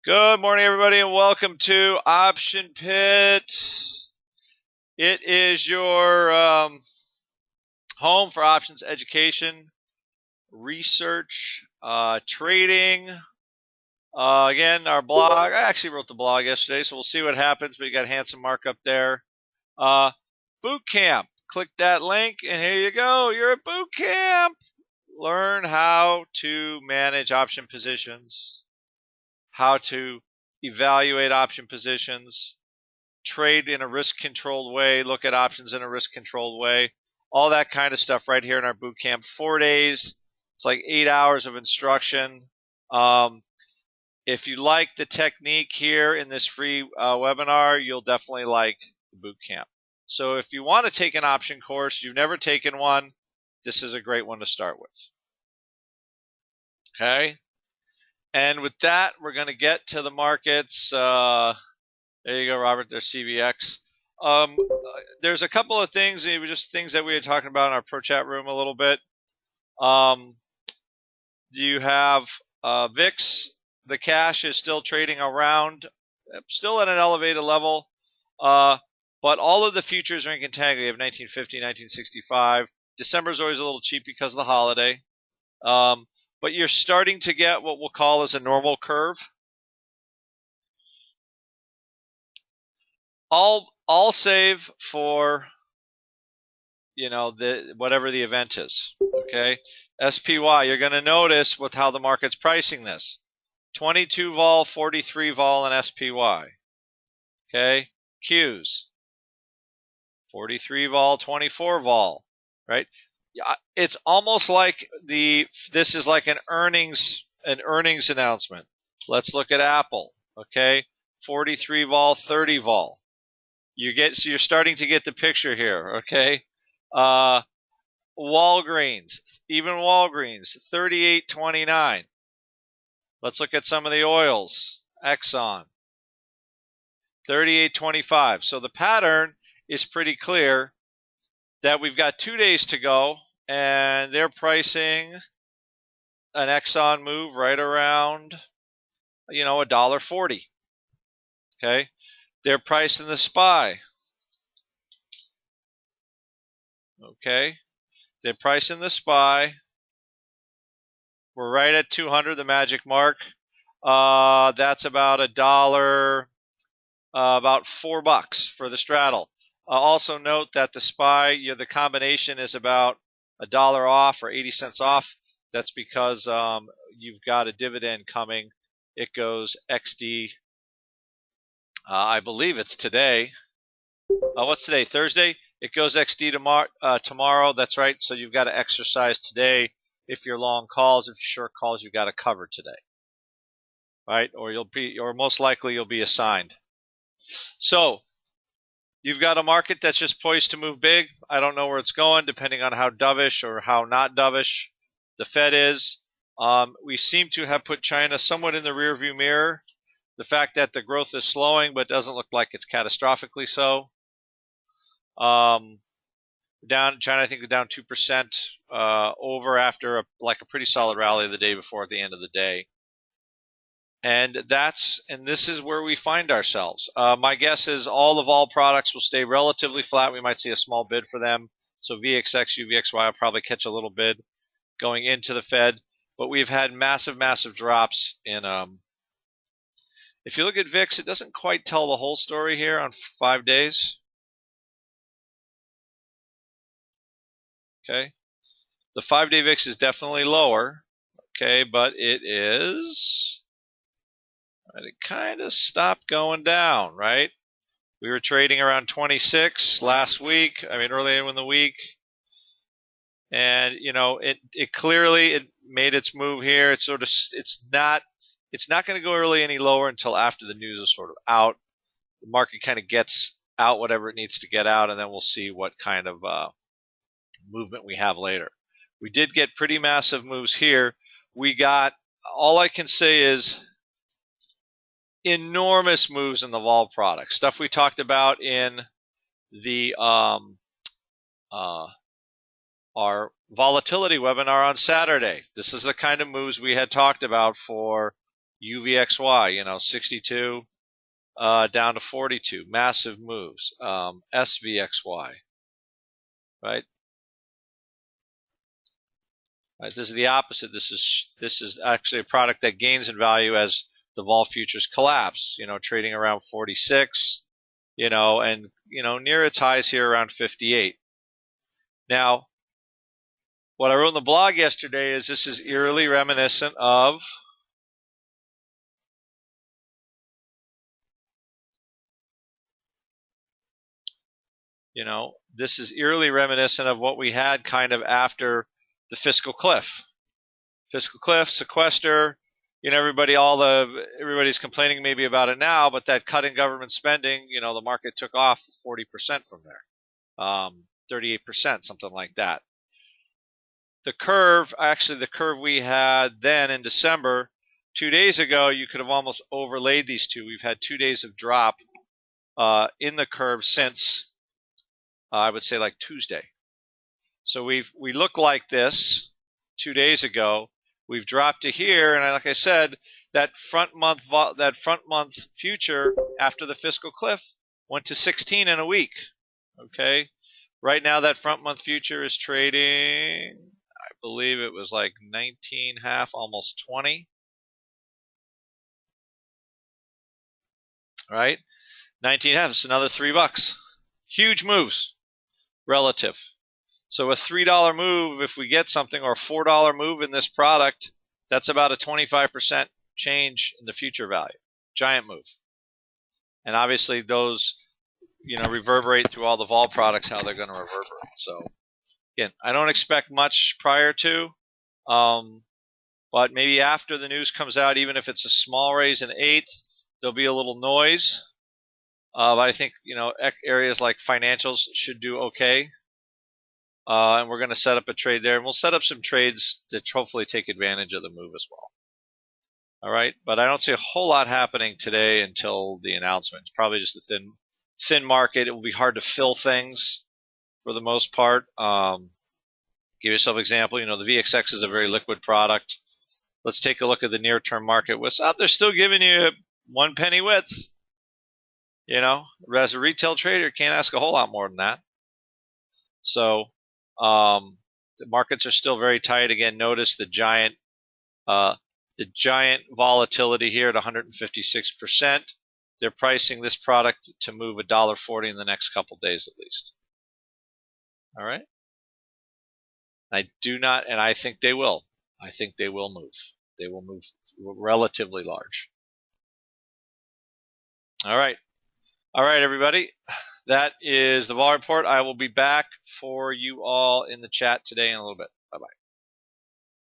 Good morning, everybody, and welcome to Option Pit. It is your home for options education, research, trading. Again, our blog. I actually wrote the blog yesterday, so we'll see what happens. But you got a handsome markup there. Boot camp. Click that link, and here you go. You're at boot camp. Learn how to manage option positions, how to evaluate option positions, trade in a risk controlled way, look at options in a risk controlled way, all that kind of stuff right here in our boot camp. 4 days. It's like 8 hours of instruction. Um, if you like the technique here in this free webinar, you'll definitely like the boot camp. So if you want to take an option course, you've never taken one, this is a great one to start with. Okay. And with that, we're going to get to the markets. There you go, Robert. There's CVX. There's a couple of things, just things that we were talking about in our pro chat room a little bit. You have VIX. The cash is still trading around, still at an elevated level, but all of the futures are in contango. You have 1950, 1965. December is always a little cheap because of the holiday. But you're starting to get what we'll call as a normal curve. All save for whatever the event is. Okay, SPY. You're going to notice with how the market's pricing this: 22 vol, 43 vol, and SPY. Okay, Qs. 43 vol, 24 vol. Right. It's almost like this is like an earnings announcement. Let's look at Apple. Okay, 43 vol, 30 vol. So you're starting to get the picture here. Okay. Walgreens, even Walgreens, 38.29. Let's look at some of the oils. Exxon, 38.25. So the pattern is pretty clear that we've got 2 days to go, and they're pricing an Exxon move right around, $1.40. Okay, they're pricing the SPY. Okay, they're pricing the SPY. We're right at 200, the magic mark. That's about $1, about $4 for the straddle. Also note that the SPY, the combination is about $1 off or 80 cents off. That's because you've got a dividend coming. It goes XD. I believe it's today. What's today? Thursday? It goes XD tomorrow. That's right. So you've got to exercise today. If you're long calls, if you're short calls, you've got to cover today, right? Or most likely you'll be assigned. So you've got a market that's just poised to move big. I don't know where it's going, depending on how dovish or how not dovish the Fed is. We seem to have put China somewhat in the rearview mirror. The fact that the growth is slowing, but doesn't look like it's catastrophically so. China, I think, is down 2% over after a pretty solid rally the day before at the end of the day. And this is where we find ourselves. My guess is all of all products will stay relatively flat. We might see a small bid for them. So VXX, UVXY will probably catch a little bid going into the Fed. But we've had massive, massive drops in. If you look at VIX, it doesn't quite tell the whole story here on 5 days. Okay, the 5-day VIX is definitely lower. Okay, but it kind of stopped going down, right? We were trading around 26 last week. Earlier in the week, and it clearly made its move here. It's not going to go really any lower until after the news is sort of out. The market kind of gets out whatever it needs to get out, and then we'll see what kind of movement we have later. We did get pretty massive moves here. We got, all I can say is, enormous moves in the vol product. Stuff we talked about in the our volatility webinar on Saturday. This is the kind of moves we had talked about for UVXY, you know, 62 down to 42, massive moves. SVXY, right? Right, this is the opposite. This is actually a product that gains in value as the vol futures collapse. You know, trading around 46. You know, and you know near its highs here around 58. Now, what I wrote in the blog yesterday is this is eerily reminiscent of this is eerily reminiscent of what we had kind of after the fiscal cliff. Fiscal cliff, sequester, you know, everybody's complaining maybe about it now, but that cut in government spending, you know, the market took off 40% from there, 38%, something like that. The curve, actually the curve we had then in December, 2 days ago, you could have almost overlaid these two. We've had 2 days of drop in the curve since, I would say like Tuesday. So we look like this 2 days ago. We've dropped to here, and like I said, that front month future after the fiscal cliff went to 16 in a week. Okay, right now that front month future is trading, I believe it was like 19.5, almost 20. Right, 19.5. It's another $3. Huge moves relative. So a $3 move, if we get something, or a $4 move in this product, that's about a 25% change in the future value. Giant move. And obviously those, you know, reverberate through all the vol products, how they're going to reverberate. So again, I don't expect much prior to, but maybe after the news comes out, even if it's a small raise in 8th, there'll be a little noise. But I think, you know, areas like financials should do okay. And we're going to set up a trade there, and we'll set up some trades to hopefully take advantage of the move as well. All right, but I don't see a whole lot happening today until the announcement. It's probably just a thin market. It will be hard to fill things for the most part. Give yourself an example. You know, the VXX is a very liquid product. Let's take a look at the near-term market. What's up? They're still giving you 1 penny width. You know, as a retail trader, can't ask a whole lot more than that. So the markets are still very tight. Again, notice the giant volatility here at 156%. They're pricing this product to move $1.40 in the next couple days at least. All right. I think they will. I think they will move. They will move relatively large. All right. All right, everybody. That is the vol report. I will be back for you all in the chat today in a little bit. Bye-bye.